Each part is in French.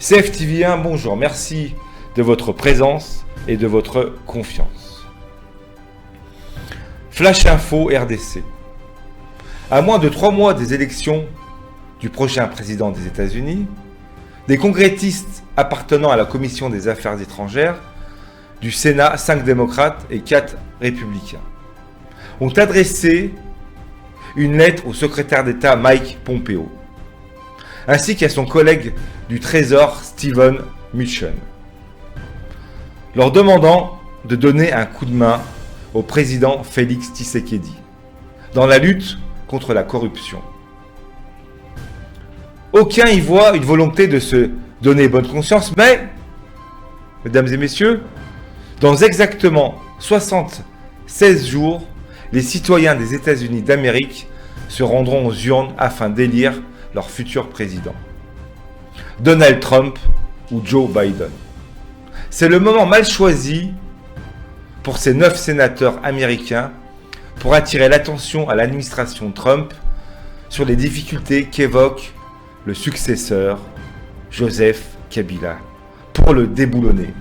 CFTV1, bonjour, merci de votre présence et de votre confiance. Flash Info RDC. À moins de 3 mois des élections du prochain président des États-Unis, des congressistes appartenant à la Commission des Affaires étrangères du Sénat, 5 démocrates et 4 républicains, ont adressé une lettre au secrétaire d'État Mike Pompeo, ainsi qu'à son collègue du Trésor Steven Mnuchin, leur demandant de donner un coup de main au président Félix Tshisekedi dans la lutte contre la corruption. Aucun y voit une volonté de se donner bonne conscience, mais, mesdames et messieurs, dans exactement 76 jours, les citoyens des États-Unis d'Amérique se rendront aux urnes afin d'élire leur futur président, Donald Trump ou Joe Biden. C'est le moment mal choisi pour ces 9 sénateurs américains pour attirer l'attention à l'administration Trump sur les difficultés qu'évoque le successeur Joseph Kabila pour le déboulonner.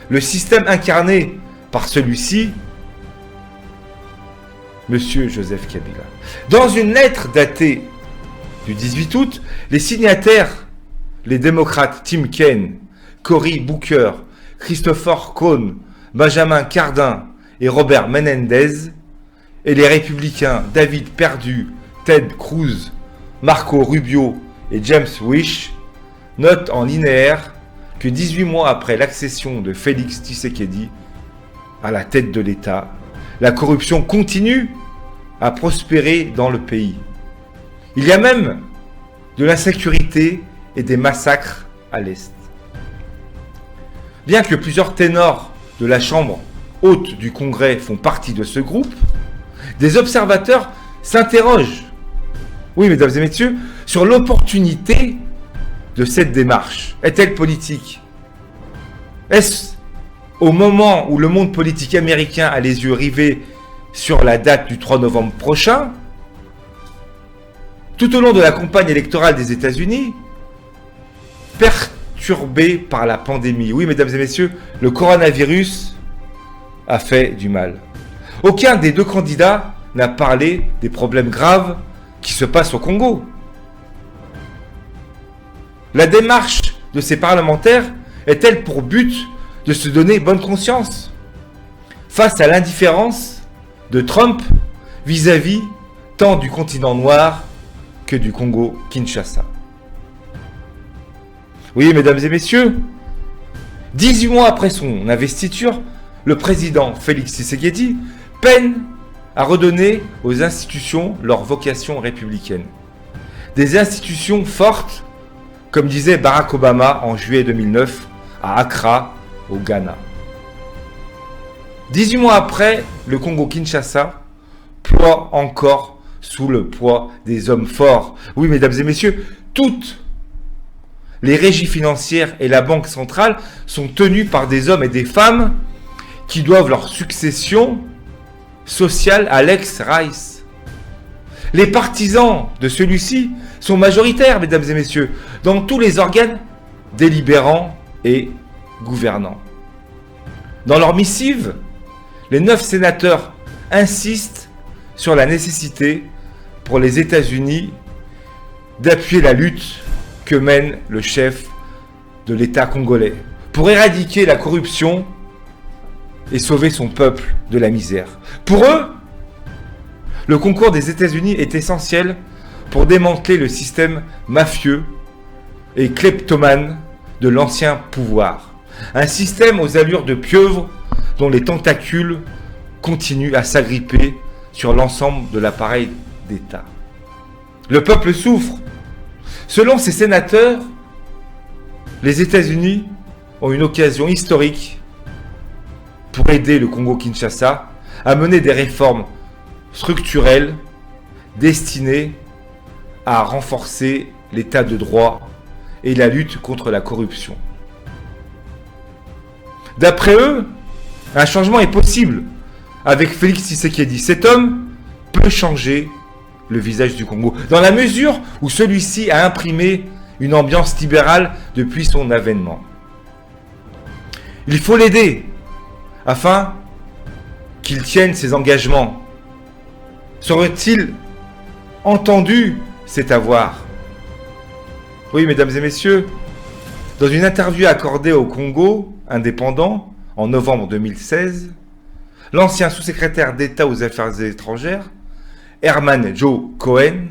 Le système incarné par celui-ci, Monsieur Joseph Kabila. Dans une lettre datée du 18 août, les signataires, les démocrates Tim Kaine, Cory Booker, Christopher Cohn, Benjamin Cardin et Robert Menendez, et les républicains David Perdue, Ted Cruz, Marco Rubio et James Wish, notent en linéaire que 18 mois après l'accession de Félix Tshisekedi à la tête de l'État, la corruption continue à prospérer dans le pays. Il y a même de l'insécurité et des massacres à l'Est. Bien que plusieurs ténors de la Chambre haute du Congrès font partie de ce groupe, des observateurs s'interrogent, oui mesdames et messieurs, sur l'opportunité de cette démarche. Est-elle politique? Est-ce au moment où le monde politique américain a les yeux rivés sur la date du 3 novembre prochain, tout au long de la campagne électorale des États-Unis, perturbée par la pandémie? Oui, mesdames et messieurs, le coronavirus a fait du mal. Aucun des 2 candidats n'a parlé des problèmes graves qui se passent au Congo. La démarche de ces parlementaires est-elle pour but de se donner bonne conscience face à l'indifférence de Trump vis-à-vis tant du continent noir que du Congo-Kinshasa? Oui, mesdames et messieurs, 18 mois après son investiture, le président Félix Tshisekedi peine à redonner aux institutions leur vocation républicaine. Des institutions fortes, comme disait Barack Obama en juillet 2009 à Accra, au Ghana. 18 mois après, le Congo-Kinshasa ploie encore sous le poids des hommes forts. Oui, mesdames et messieurs, toutes les régies financières et la Banque centrale sont tenues par des hommes et des femmes qui doivent leur succession sociale à l'ex-Rice. Les partisans de celui-ci sont majoritaires, mesdames et messieurs, dans tous les organes délibérants et gouvernants. Dans leur missive, les 9 sénateurs insistent sur la nécessité pour les États-Unis d'appuyer la lutte que mène le chef de l'État congolais pour éradiquer la corruption et sauver son peuple de la misère. Pour eux, le concours des États-Unis est essentiel pour démanteler le système mafieux et kleptomane de l'ancien pouvoir. Un système aux allures de pieuvre dont les tentacules continuent à s'agripper sur l'ensemble de l'appareil d'État. Le peuple souffre. Selon ces sénateurs, les États-Unis ont une occasion historique pour aider le Congo-Kinshasa à mener des réformes structurelles destinées à renforcer l'état de droit et la lutte contre la corruption. D'après eux, un changement est possible avec Félix Tshisekedi. Cet homme peut changer le visage du Congo, dans la mesure où celui-ci a imprimé une ambiance libérale depuis son avènement. Il faut l'aider afin qu'il tienne ses engagements. Serait-il entendu cet avoir? Oui, mesdames et messieurs, dans une interview accordée au Congo indépendant en novembre 2016, l'ancien sous-secrétaire d'État aux Affaires étrangères, Herman Joe Cohen,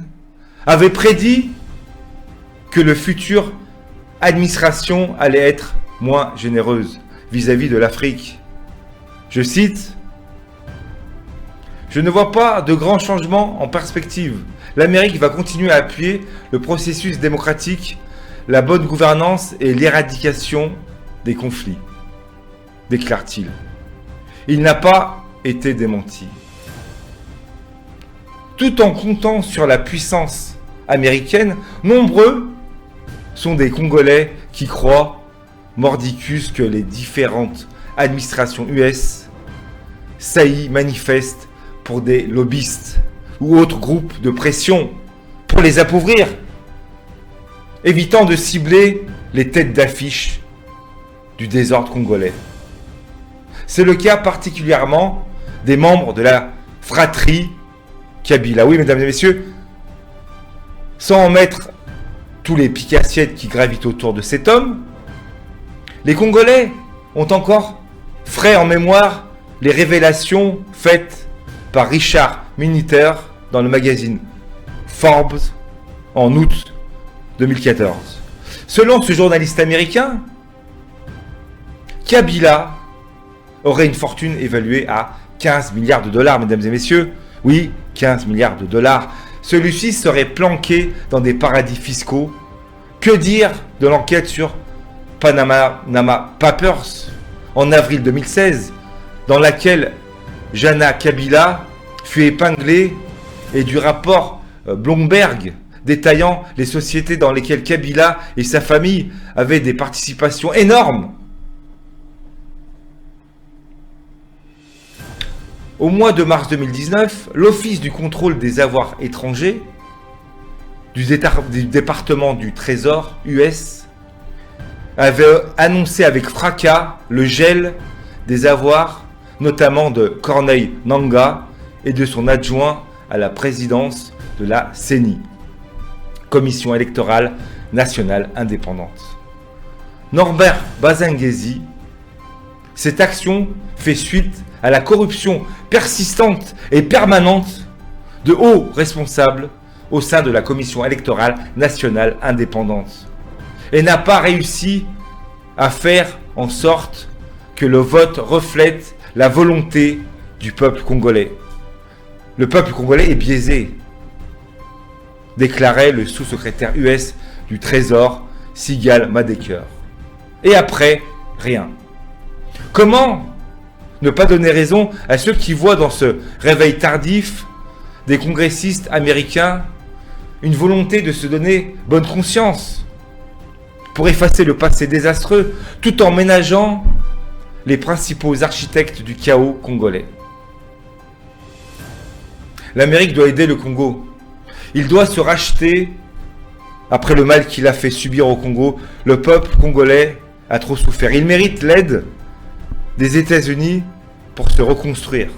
avait prédit que la future administration allait être moins généreuse vis-à-vis de l'Afrique. Je cite, « Je ne vois pas de grands changements en perspective. L'Amérique va continuer à appuyer le processus démocratique, la bonne gouvernance et l'éradication des conflits, déclare-t-il. Il n'a pas été démenti. Tout en comptant sur la puissance américaine, nombreux sont des Congolais qui croient mordicus que les différentes administrations US saillies manifestent pour des lobbyistes ou autres groupes de pression pour les appauvrir, évitant de cibler les têtes d'affiche du désordre congolais. C'est le cas particulièrement des membres de la fratrie Kabila. Oui, mesdames et messieurs, sans en mettre tous les piques-assiettes qui gravitent autour de cet homme, les Congolais ont encore frais en mémoire les révélations faites par Richard Miniter dans le magazine Forbes en août 2014. Selon ce journaliste américain, Kabila aurait une fortune évaluée à 15 milliards de dollars, mesdames et messieurs. Oui, 15 milliards de dollars. Celui-ci serait planqué dans des paradis fiscaux. Que dire de l'enquête sur Panama Papers en avril 2016, dans laquelle Jana Kabila fut épinglée, et du rapport Bloomberg détaillant les sociétés dans lesquelles Kabila et sa famille avaient des participations énormes. Au mois de mars 2019, l'Office du contrôle des avoirs étrangers du département du Trésor US avait annoncé avec fracas le gel des avoirs, notamment de Corneille Nangaa et de son adjoint à la présidence de la CENI, Commission électorale nationale indépendante. Norbert Bazingezi, cette action fait suite à la corruption persistante et permanente de hauts responsables au sein de la Commission électorale nationale indépendante, et n'a pas réussi à faire en sorte que le vote reflète la volonté du peuple congolais. Le peuple congolais est biaisé, déclarait le sous-secrétaire US du Trésor, Sigal Madeker. Et après, rien. Comment ne pas donner raison à ceux qui voient dans ce réveil tardif des congressistes américains une volonté de se donner bonne conscience pour effacer le passé désastreux tout en ménageant les principaux architectes du chaos congolais? L'Amérique doit aider le Congo. Il doit se racheter après le mal qu'il a fait subir au Congo. Le peuple congolais a trop souffert. Il mérite l'aide des États-Unis pour se reconstruire.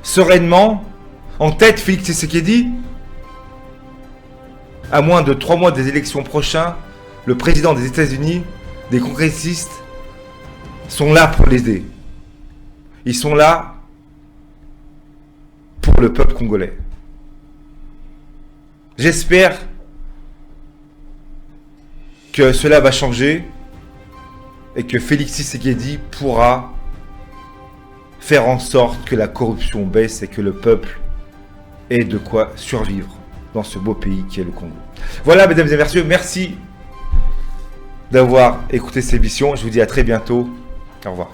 Sereinement, en tête, Félix Tshisekedi, à moins de 3 mois des élections prochaines, le président des États-Unis, des congressistes, sont là pour l'aider. Ils sont là pour le peuple congolais. J'espère que cela va changer et que Félix Tshisekedi pourra faire en sorte que la corruption baisse et que le peuple ait de quoi survivre dans ce beau pays qui est le Congo. Voilà, mesdames et messieurs, merci d'avoir écouté cette émission. Je vous dis à très bientôt. Au revoir.